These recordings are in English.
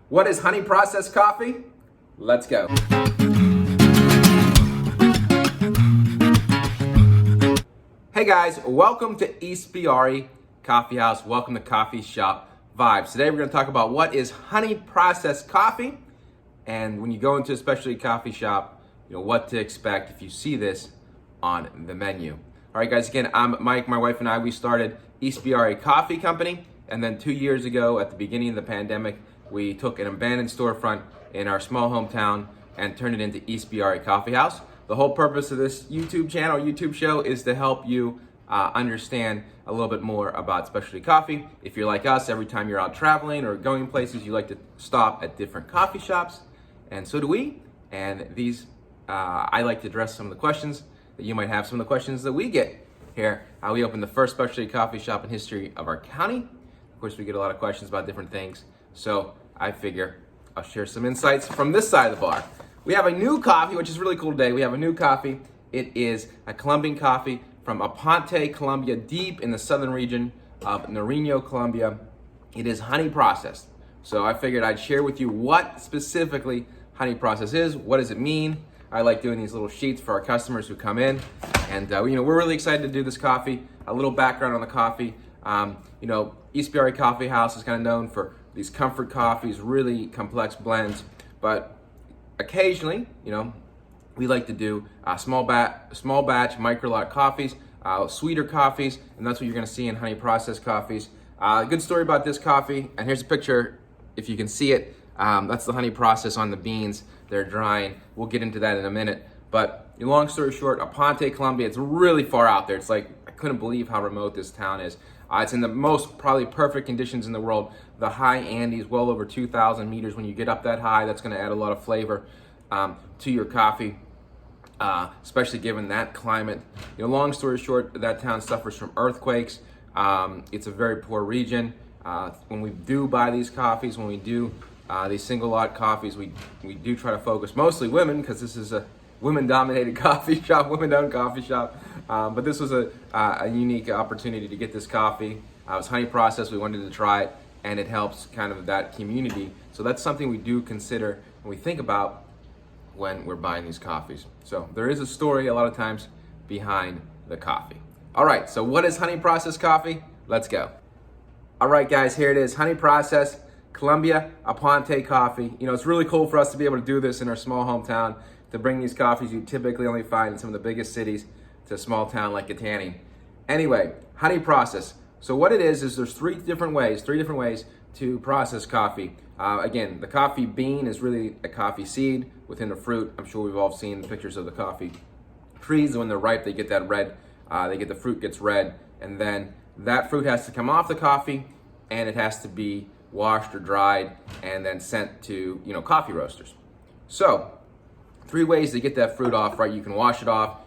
What is honey processed coffee? Let's go. Hey guys, welcome to Ispirare Coffeehouse. Welcome to CoffeeShop Vibes. Today we're going to talk about what is honey processed coffee, and when you go into a specialty coffee shop, what to expect if you see this on the menu. All right, guys. Again, I'm Mike. My wife and I, we started Ispirare Coffee Company, and then 2 years ago, at the beginning of the pandemic, we took an abandoned storefront in our small hometown and turned it into Ispirare Coffeehouse. The whole purpose of this YouTube channel, YouTube show, is to help you understand a little bit more about specialty coffee. If you're like us, every time you're out traveling or going places, you like to stop at different coffee shops, and so do we. And I like to address some of the questions that you might have, some of the questions that we get here. We opened the first specialty coffee shop in history of our county. Of course, we get a lot of questions about different things, so I figure I'll share some insights from this side of the bar. We have a new coffee, which is really cool today. We have a new coffee. It is a Colombian coffee from Aponte, Colombia, deep in the southern region of Nariño, Colombia. It is honey processed. So I figured I'd share with you what specifically honey process is. What does it mean? I like doing these little sheets for our customers who come in. And we're really excited to do this coffee. A little background on the coffee. Ispirare Coffeehouse is kind of known for these comfort coffees, really complex blends, but occasionally, we like to do small batch, micro lot coffees, sweeter coffees, and that's what you're gonna see in honey processed coffees. Good story about this coffee, and here's a picture, if you can see it. That's the honey process on the beans. They're drying. We'll get into that in a minute. But long story short, Aponte, Colombia, it's really far out there. It's like, I couldn't believe how remote this town is. It's in the most probably perfect conditions in the world. The high Andes, well over 2,000 meters. When you get up that high, that's gonna add a lot of flavor to your coffee, especially given that climate. Long story short, that town suffers from earthquakes. It's a very poor region. When we do buy these coffees, when we do these single lot coffees, we do try to focus mostly women, because this is a women-dominated coffee shop, women-owned coffee shop. But this was a unique opportunity to get this coffee. It was honey processed. We wanted to try it, and it helps kind of that community. So that's something we do consider and we think about when we're buying these coffees. So there is a story a lot of times behind the coffee. All right, so what is honey processed coffee? Let's go. All right, guys, here it is. Honey processed Colombia Aponte coffee. It's really cool for us to be able to do this in our small hometown, to bring these coffees you typically only find in some of the biggest cities to a small town like Kittanning. Anyway, honey process. So what it is there's three different ways to process coffee. Again, the coffee bean is really a coffee seed within the fruit. I'm sure we've all seen pictures of the coffee trees. When they're ripe, they get that red, the fruit gets red, and then that fruit has to come off the coffee, and it has to be washed or dried and then sent to coffee roasters. So 3 ways to get that fruit off, right? You can wash it off,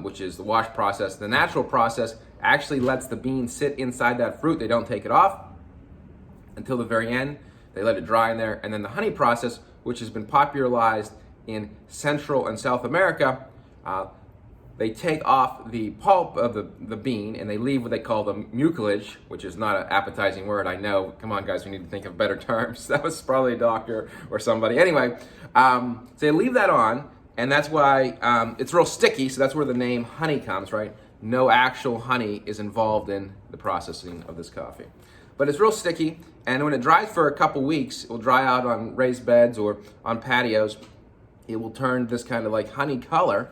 which is the wash process. The natural process actually lets the bean sit inside that fruit. They don't take it off until the very end. They let it dry in there. And then the honey process, which has been popularized in Central and South America, they take off the pulp of the bean and they leave what they call the mucilage, which is not an appetizing word, I know. Come on, guys, we need to think of better terms. That was probably a doctor or somebody. Anyway, so they leave that on, and that's why it's real sticky, so that's where the name honey comes, right? No actual honey is involved in the processing of this coffee. But it's real sticky, and when it dries for a couple weeks, it will dry out on raised beds or on patios. It will turn this kind of like honey color.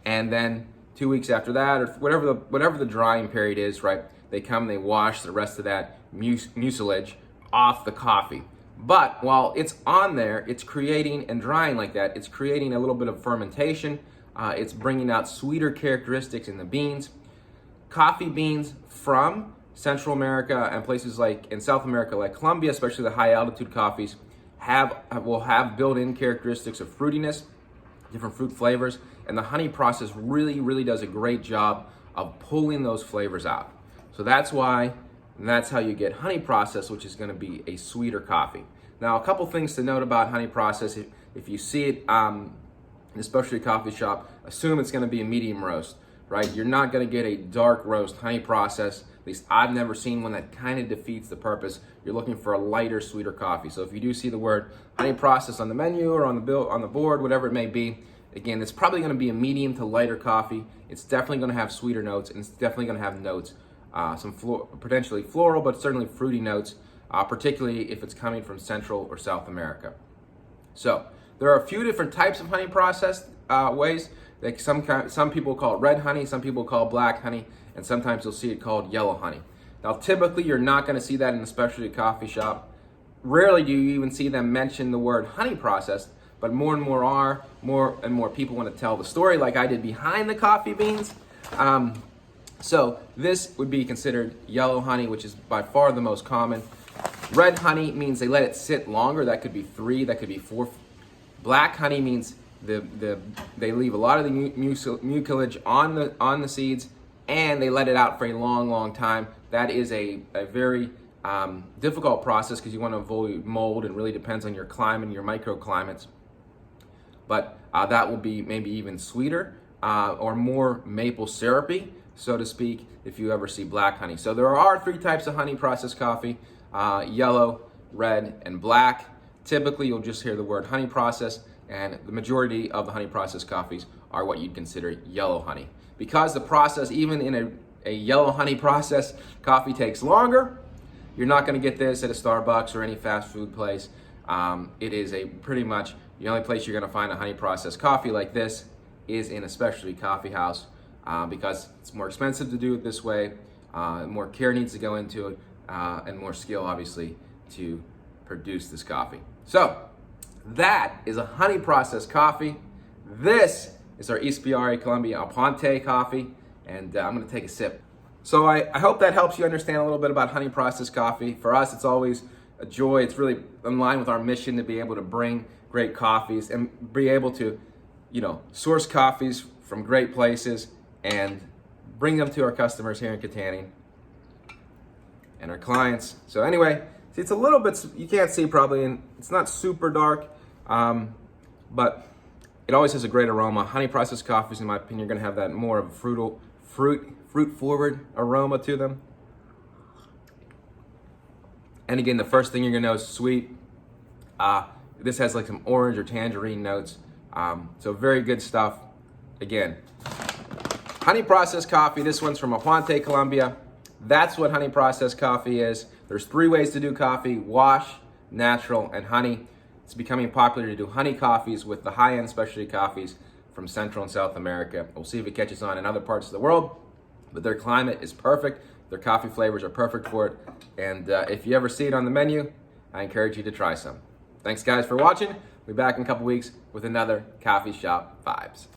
And then 2 weeks after that, or whatever the drying period is, right? They come and they wash the rest of that mucilage off the coffee. But while it's on there, it's creating and drying like that. It's creating a little bit of fermentation. It's bringing out sweeter characteristics in the beans. Coffee beans from Central America and places like in South America, like Colombia, especially the high altitude coffees, will have built-in characteristics of fruitiness, different fruit flavors, and the honey process really does a great job of pulling those flavors out. So that's how you get honey process, which is going to be a sweeter coffee. Now, a couple things to note about honey process. If you see it in a specialty coffee shop, assume it's going to be a medium roast, right? You're not going to get a dark roast honey process. At least I've never seen one that kind of defeats the purpose. You're looking for a lighter, sweeter coffee. So if you do see the word honey process on the menu or on the bill, on the board, whatever it may be, again, it's probably going to be a medium to lighter coffee. It's definitely going to have sweeter notes, and it's definitely going to have notes, potentially floral, but certainly fruity notes, particularly if it's coming from Central or South America. So there are a few different types of honey processed ways. Like some people call it red honey, some people call it black honey, and sometimes you'll see it called yellow honey. Now, typically, you're not going to see that in a specialty coffee shop. Rarely do you even see them mention the word honey processed, but more and more people want to tell the story like I did behind the coffee beans. So this would be considered yellow honey, which is by far the most common. Red honey means they let it sit longer. That could be 3, that could be 4. Black honey means they leave a lot of the mucilage on the seeds, and they let it out for a long time. That is a very difficult process because you want to avoid mold, and really depends on your climate and your microclimates. But that will be maybe even sweeter or more maple syrupy, so to speak, if you ever see black honey. So there are 3 types of honey processed coffee: yellow, red, and black. Typically, you'll just hear the word honey processed, and the majority of the honey processed coffees are what you'd consider yellow honey. Because the process, even in a yellow honey process, coffee takes longer, you're not going to get this at a Starbucks or any fast food place. It is pretty much the only place you're going to find a honey processed coffee like this is in a specialty coffee house, because it's more expensive to do it this way, more care needs to go into it, and more skill, obviously, to produce this coffee. So that is a honey processed coffee. This is our Ispirare Colombia Aponte coffee, and I'm going to take a sip. So I hope that helps you understand a little bit about honey processed coffee. For us, it's always a joy. It's really in line with our mission to be able to bring great coffees and be able to, source coffees from great places and bring them to our customers here in Kittanning and our clients. So anyway, see, it's a little bit, you can't see probably, and it's not super dark, but it always has a great aroma. Honey processed coffees, in my opinion, are going to have that more of a fruit forward aroma to them. And again, the first thing you're going to know is sweet. This has like some orange or tangerine notes. So very good stuff. Again, honey processed coffee. This one's from Aponte, Colombia. That's what honey processed coffee is. There's 3 ways to do coffee: wash, natural, and honey. It's becoming popular to do honey coffees with the high-end specialty coffees from Central and South America. We'll see if it catches on in other parts of the world, but their climate is perfect. Their coffee flavors are perfect for it. And if you ever see it on the menu, I encourage you to try some. Thanks, guys, for watching. We'll be back in a couple weeks with another Coffee Shop Vibes.